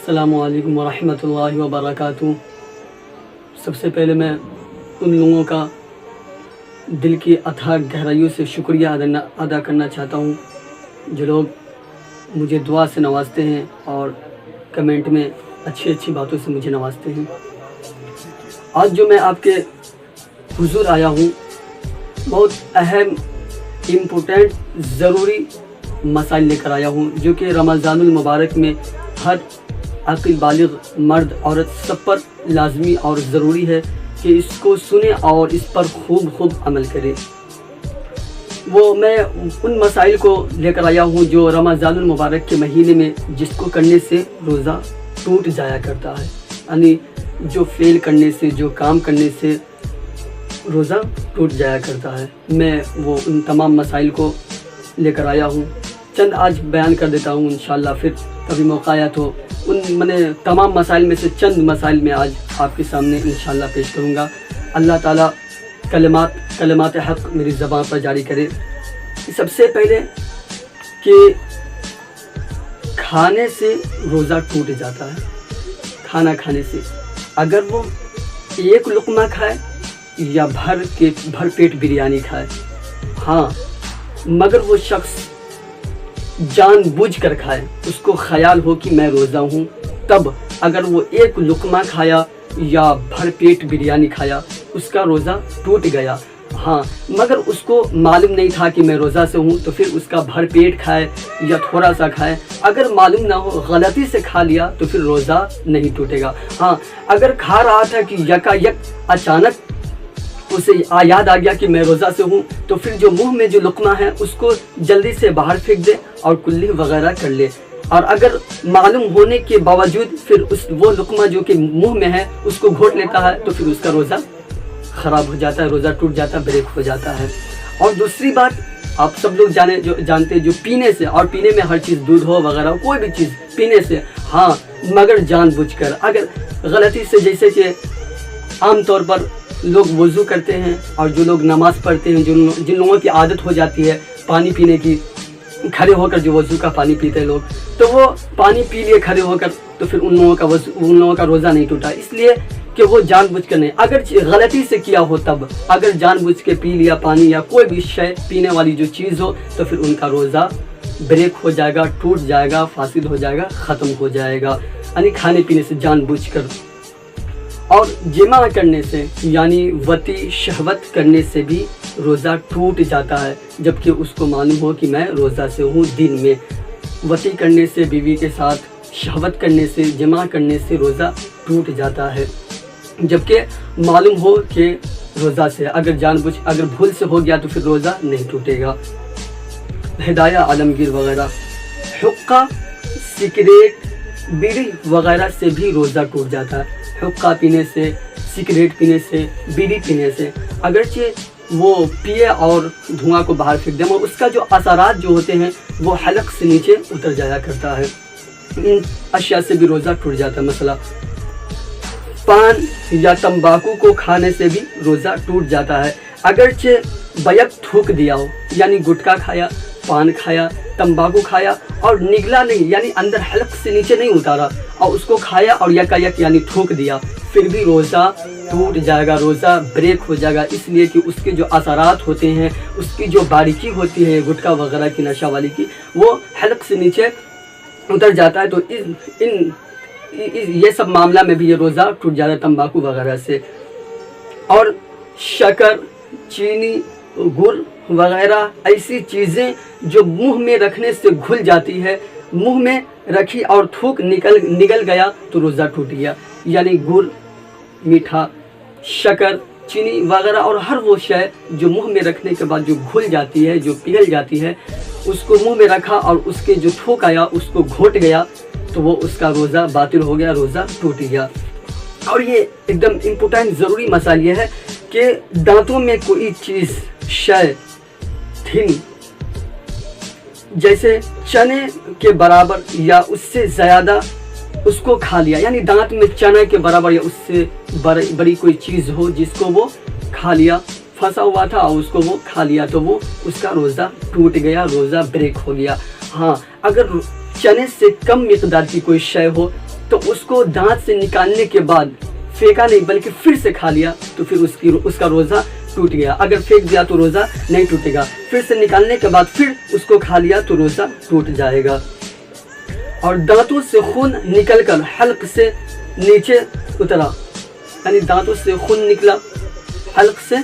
السلام علیکم ورحمۃ اللہ وبرکاتہ۔ سب سے پہلے میں ان لوگوں کا دل کی اتھاہ گہرائیوں سے شکریہ ادا کرنا چاہتا ہوں جو لوگ مجھے دعا سے نوازتے ہیں اور کمنٹ میں اچھی باتوں سے مجھے نوازتے ہیں۔ آج جو میں آپ کے حضور آیا ہوں بہت اہم امپورٹنٹ ضروری مسائل لے کر آیا ہوں جو کہ رمضان المبارک میں ہر عاقل بالغ مرد عورت سب پر لازمی اور ضروری ہے کہ اس کو سنیں اور اس پر خوب عمل کرے۔ میں ان مسائل کو لے کر آیا ہوں جو رمضان المبارک کے مہینے میں جس کو کرنے سے روزہ ٹوٹ جایا کرتا ہے، یعنی جو فعل کرنے سے جو کام کرنے سے روزہ ٹوٹ جایا کرتا ہے۔ میں وہ ان تمام مسائل کو لے کر آیا ہوں، چند آج بیان کر دیتا ہوں، انشاءاللہ پھر کبھی موقع آیا تو ان تمام مسائل میں سے چند مسائل میں آج آپ کے سامنے انشاءاللہ پیش کروں گا۔ اللہ تعالیٰ کلمات حق میری زبان پر جاری کرے۔ سب سے پہلے کہ کھانے سے روزہ ٹوٹ جاتا ہے۔ کھانا کھانے سے اگر وہ ایک لقمہ کھائے یا بھر پیٹ بریانی کھائے، ہاں مگر وہ شخص جان بوجھ کر کھائے، اس کو خیال ہو کہ میں روزہ ہوں، تب اگر وہ ایک لقمہ کھایا یا بھر پیٹ بریانی کھایا اس کا روزہ ٹوٹ گیا۔ ہاں مگر اس کو معلوم نہیں تھا کہ میں روزہ سے ہوں تو پھر اس کا بھر پیٹ کھائے یا تھوڑا سا کھائے، اگر معلوم نہ ہو غلطی سے کھا لیا تو پھر روزہ نہیں ٹوٹے گا۔ ہاں اگر کھا رہا تھا کہ یکایک اچانک اسے یاد آ گیا کہ میں روزہ سے ہوں تو پھر جو منہ میں جو لقمہ ہے اس کو جلدی سے باہر پھینک دے اور کلی وغیرہ کر لے، اور اگر معلوم ہونے کے باوجود پھر وہ لقمہ جو کہ منہ میں ہے اس کو گھونٹ لیتا ہے تو پھر اس کا روزہ خراب ہو جاتا ہے، روزہ ٹوٹ جاتا ہے، بریک ہو جاتا ہے۔ اور دوسری بات آپ سب لوگ جانتے جو پینے سے، اور پینے میں ہر چیز دودھ ہو وغیرہ کوئی بھی چیز پینے سے، ہاں مگر جان بوجھ کر اگر غلطی سے، جیسے کہ عام طور پر لوگ وضو کرتے ہیں اور جو لوگ نماز پڑھتے ہیں، جن لوگوں کی عادت ہو جاتی ہے پانی پینے کی، کھڑے ہو کر جو وضو کا پانی پیتے ہیں لوگ، تو وہ پانی پی لیے کھڑے ہو کر تو پھر ان لوگوں کا روزہ نہیں ٹوٹا، اس لیے کہ وہ جان بوجھ کر نہیں، اگر غلطی سے کیا ہو تب، اگر جان بوجھ کے پی لیا پانی یا کوئی بھی شے پینے والی جو چیز ہو تو پھر ان کا روزہ بریک ہو جائے گا، ٹوٹ جائے گا، فاسد ہو جائے گا، ختم ہو جائے گا، یعنی کھانے پینے سے جان بوجھ کر۔ اور جمع کرنے سے یعنی وطی شہوت کرنے سے بھی روزہ ٹوٹ جاتا ہے، جبکہ اس کو معلوم ہو کہ میں روزہ سے ہوں۔ دن میں وطی کرنے سے، بیوی کے ساتھ شہوت کرنے سے، جمع کرنے سے روزہ ٹوٹ جاتا ہے، جبکہ معلوم ہو کہ روزہ سے اگر بھول سے ہو گیا تو پھر روزہ نہیں ٹوٹے گا۔ ہدایہ عالمگیر وغیرہ، حقہ، سگریٹ، بیڑی وغیرہ سے بھی روزہ ٹوٹ جاتا ہے۔ حقہ پینے سے، سگریٹ پینے سے، بیڑی پینے سے اگرچہ وہ پیے اور دھواں کو باہر پھینک دے، مگر اس کا جو اثرات جو ہوتے ہیں وہ حلق سے نیچے اتر جایا کرتا ہے، ان اشیاء سے بھی روزہ ٹوٹ جاتا ہے۔ مثلا پان یا تمباکو کو کھانے سے بھی روزہ ٹوٹ جاتا ہے، اگرچہ بیک تھوک دیا ہو، یعنی گٹکا کھایا، پان کھایا، تمباکو کھایا اور نگلا نہیں، یعنی اندر حلق سے نیچے نہیں اتارا اور اس کو کھایا اور یکایک یعنی تھوک دیا، پھر بھی روزہ ٹوٹ جائے گا، روزہ بریک ہو جائے گا، اس لیے کہ اس کے جو اثرات ہوتے ہیں، اس کی جو باریکی ہوتی ہے گٹکا وغیرہ کی، نشہ والی کی، وہ حلق سے نیچے اتر جاتا ہے، تو یہ سب معاملہ میں بھی یہ روزہ ٹوٹ جاتا ہے تمباکو وغیرہ سے۔ اور شکر، چینی، گڑ وغیرہ ایسی چیزیں جو منہ میں رکھنے سے گھل جاتی ہے، منہ میں رکھی اور تھوک نگل گیا تو روزہ ٹوٹ گیا، یعنی گڑ، میٹھا، شکر، چینی وغیرہ اور ہر وہ شے جو منہ میں رکھنے کے بعد جو گھل جاتی ہے، جو پگھل جاتی ہے، اس کو منہ میں رکھا اور اس کے جو تھوک آیا اس کو گھونٹ گیا تو وہ اس کا روزہ باطل ہو گیا، روزہ ٹوٹ گیا۔ اور یہ ایک دم امپورٹنٹ ضروری مسئلہ یہ ہے کہ دانتوں میں کوئی چیز، شے، تھن، جیسے چنے کے برابر یا اس سے زیادہ اس کو کھا لیا، یعنی دانت میں چنے کے برابر یا اس سے بڑی کوئی چیز ہو جس کو وہ کھا لیا، پھنسا ہوا تھا اور اس کو وہ کھا لیا تو وہ اس کا روزہ ٹوٹ گیا، روزہ بریک ہو گیا۔ ہاں اگر چنے سے کم مقدار کی کوئی شے ہو تو اس کو دانت سے نکالنے کے بعد پھینکا نہیں بلکہ پھر سے کھا لیا تو پھر اس کا روزہ ٹوٹ گیا. اگر پھینک دیا تو روزہ نہیں ٹوٹے گا. پھر سے نکالنے کے بعد پھر اس کو کھا لیا تو روزہ ٹوٹ جائے گا. اور دانتوں سے خون نکل کر حلق سے نیچے اترا, یعنی دانتوں سے خون نکلا, حلق سے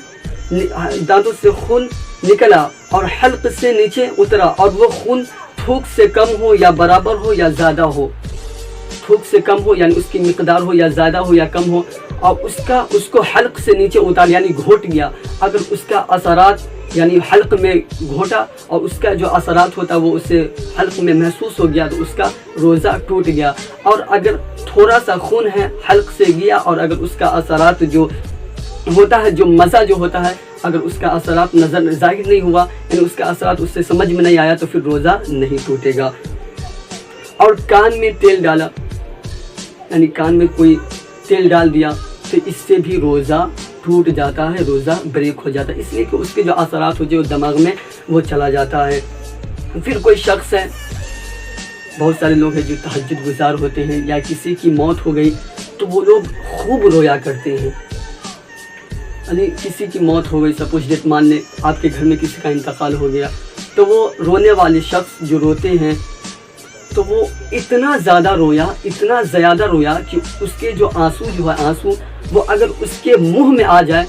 دانتوں سے خون نکلا اور حلق سے نیچے اترا, اور وہ خون تھوک سے کم ہو یا برابر ہو یا زیادہ ہو, تھوک سے کم ہو یعنی اس کی مقدار ہو یا زیادہ ہو یا کم ہو, اور اس کو حلق سے نیچے اتار یعنی گھوٹ گیا. اگر اس کا اثرات یعنی حلق میں گھوٹا اور اس کا جو اثرات ہوتا وہ اسے حلق میں محسوس ہو گیا تو اس کا روزہ ٹوٹ گیا. اور اگر تھوڑا سا خون ہے حلق سے گیا اور اگر اس کا اثرات جو ہوتا ہے, جو مزہ جو ہوتا ہے, اگر اس کا اثرات نظر ظاہر نہیں ہوا یعنی اس کا اثرات اس سے سمجھ میں نہیں آیا تو پھر روزہ نہیں ٹوٹے گا. اور کان میں تیل ڈالا, یعنی کان میں کوئی تیل ڈال دیا تو اس سے بھی روزہ ٹوٹ جاتا ہے, روزہ بریک ہو جاتا ہے, اس لیے کہ اس کے جو اثرات ہو جو دماغ میں وہ چلا جاتا ہے. پھر کوئی شخص ہے, بہت سارے لوگ ہیں جو تہجد گزار ہوتے ہیں, یا کسی کی موت ہو گئی تو وہ لوگ خوب رویا کرتے ہیں. یعنی کسی کی موت ہو گئی, سپوز ڈیٹ مان لیں آپ کے گھر میں کسی کا انتقال ہو گیا, تو وہ رونے والے شخص جو روتے ہیں تو وہ اتنا زیادہ رویا کہ اس کے جو آنسو وہ اگر اس کے منہ میں آ جائے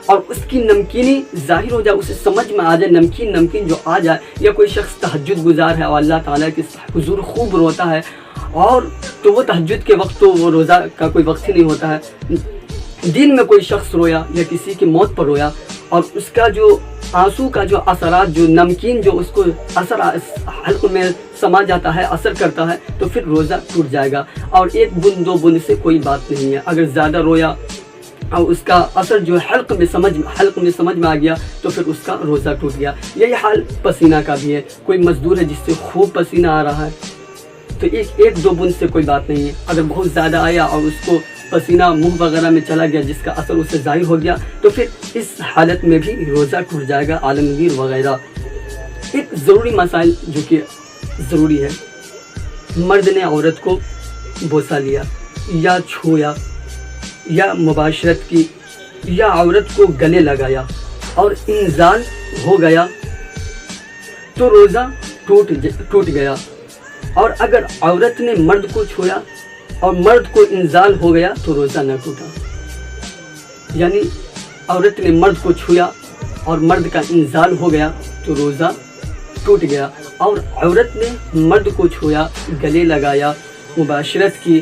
اور اس کی نمکینی ظاہر ہو جائے, اسے سمجھ میں آ جائے, نمکین جو آ جائے, یا کوئی شخص تہجد گزار ہے اور اللہ تعالیٰ کے حضور خوب روتا ہے, اور تو وہ تہجد کے وقت تو وہ روزہ کا کوئی وقت ہی نہیں ہوتا ہے, دن میں کوئی شخص رویا یا کسی کی موت پر رویا اور اس کا جو آنسو کا جو اثرات, جو نمکین جو اس کو اثر حلق میں سما جاتا ہے, اثر کرتا ہے, تو پھر روزہ ٹوٹ جائے گا. اور ایک بند دو بند سے کوئی بات نہیں ہے. اگر زیادہ رویا اور اس کا اثر جو حلق میں سمجھ میں آ گیا تو پھر اس کا روزہ ٹوٹ گیا. یہی حال پسینہ کا بھی ہے. کوئی مزدور ہے جس سے خوب پسینہ آ رہا ہے تو ایک دو بند سے کوئی بات نہیں ہے. اگر بہت زیادہ آیا اور اس کو پسینہ منہ وغیرہ میں چلا گیا جس کا اثر اس سے ظاہر ہو گیا تو پھر اس حالت میں بھی روزہ ٹوٹ جائے گا. عالمگیر وغیرہ. ایک ضروری مسائل جو کہ ضروری ہے, مرد نے عورت کو بوسہ لیا یا چھویا یا مباشرت کی یا عورت کو گلے لگایا اور انزال ہو گیا تو روزہ ٹوٹ گیا. اور اگر عورت نے مرد کو چھویا اور مرد کو انزال ہو گیا تو روزہ نہ ٹوٹا. یعنی عورت نے مرد کو چھویا اور مرد کا انزال ہو گیا تو روزہ ٹوٹ گیا. اور عورت نے مرد کو چھویا, گلے لگایا, مباشرت کی,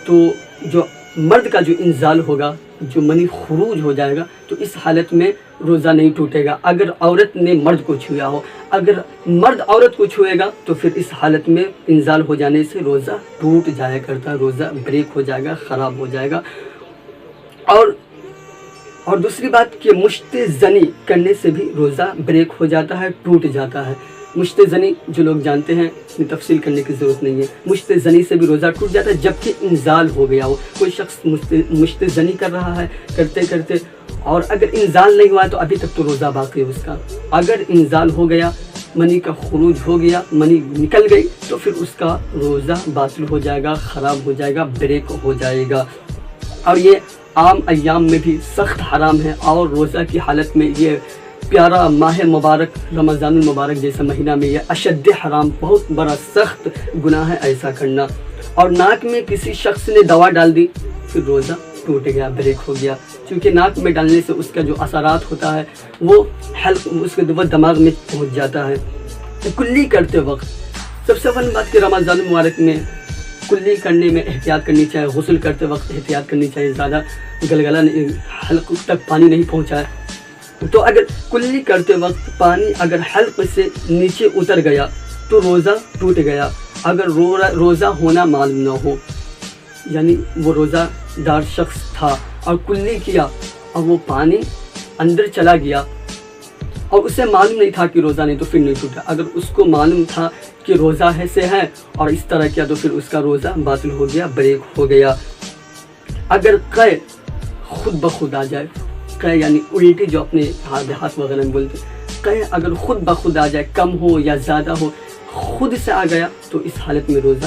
تو جو مرد کا جو انزال ہوگا, جو منی خروج ہو جائے گا, تو اس حالت میں روزہ نہیں ٹوٹے گا. اگر عورت نے مرد کو چھویا ہو, اگر مرد عورت کو چھوئے گا تو پھر اس حالت میں انزال ہو جانے سے روزہ ٹوٹ جایا کرتا ہے, روزہ بریک ہو جائے گا, خراب ہو جائے گا. اور دوسری بات کہ مشت زنی کرنے سے بھی روزہ بریک ہو جاتا ہے, ٹوٹ جاتا ہے. مشت زنی جو لوگ جانتے ہیں اس میں تفصیل کرنے کی ضرورت نہیں ہے. مشت زنی سے بھی روزہ ٹوٹ جاتا ہے جبکہ انزال ہو گیا ہو. کوئی شخص مشت زنی کر رہا ہے, کرتے اور اگر انزال نہیں ہوا ہے تو ابھی تک تو روزہ باقی ہے اس کا. اگر انزال ہو گیا, منی کا خروج ہو گیا, منی نکل گئی, تو پھر اس کا روزہ باطل ہو جائے گا, خراب ہو جائے گا, بریک ہو جائے گا. اور یہ عام ایام میں بھی سخت حرام ہے. اور روزہ کی حالت میں یہ پیارا ماہ مبارک رمضان المبارک جیسا مہینہ میں یہ اشد حرام, بہت بڑا سخت گناہ ہے ایسا کرنا. اور ناک میں کسی شخص نے دوا ڈال دی پھر روزہ ٹوٹ گیا, بریک ہو گیا. چونکہ ناک میں ڈالنے سے اس کا جو اثرات ہوتا ہے وہ اس کے دماغ میں پہنچ جاتا ہے. کلی کرتے وقت سب سے اول بات کہ رمضان المبارک میں کلی کرنے میں احتیاط کرنی چاہیے. غسل کرتے وقت احتیاط کرنی چاہیے, زیادہ گلگلا حلق تک پانی نہیں پہنچائے. تو اگر کلی کرتے وقت پانی اگر حلق سے نیچے اتر گیا تو روزہ ٹوٹ گیا. اگر روزہ ہونا معلوم نہ ہو, یعنی وہ روزہ دار شخص تھا اور کلی کیا اور وہ پانی اندر چلا گیا اور اسے معلوم نہیں تھا کہ روزہ نہیں تو پھر نہیں ٹوٹا. اگر اس کو معلوم تھا کہ روزہ سے ہے اور اس طرح کیا تو پھر اس کا روزہ باطل ہو گیا, بریک ہو گیا. اگر قے خود بخود آ جائے, قے یعنی الٹی جو اپنے ہاتھ وغیرہ میں بولتے, قے اگر خود بخود آ جائے, کم ہو یا زیادہ ہو, خود سے آ گیا تو اس حالت میں روزہ